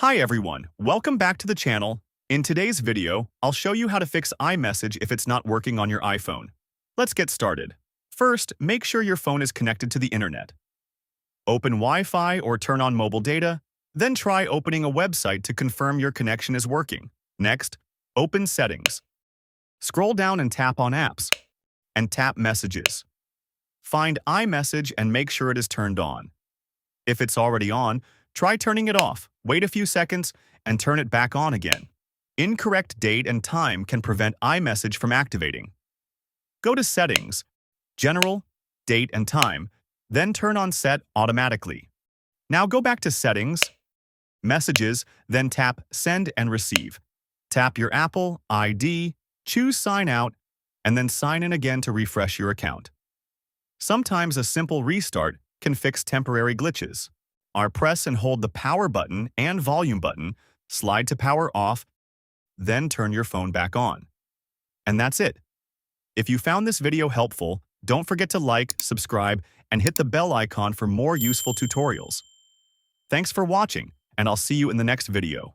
Hi everyone, welcome back to the channel. In today's video, I'll show you how to fix iMessage if it's not working on your iPhone. Let's get started. First, make sure your phone is connected to the internet. Open Wi-Fi or turn on mobile data, then try opening a website to confirm your connection is working. Next, open Settings. Scroll down and tap on Apps, and tap Messages. Find iMessage and make sure it is turned on. If it's already on, try turning it off, wait a few seconds, and turn it back on again. Incorrect date and time can prevent iMessage from activating. Go to Settings, General, Date and Time, then turn on Set Automatically. Now go back to Settings, Messages, then tap Send and Receive. Tap your Apple ID, choose Sign Out, and then sign in again to refresh your account. Sometimes a simple restart can fix temporary glitches. Press and hold the power button and volume button, slide to power off, then turn your phone back on. And that's it. If you found this video helpful, don't forget to like, subscribe, and hit the bell icon for more useful tutorials. Thanks for watching, and I'll see you in the next video.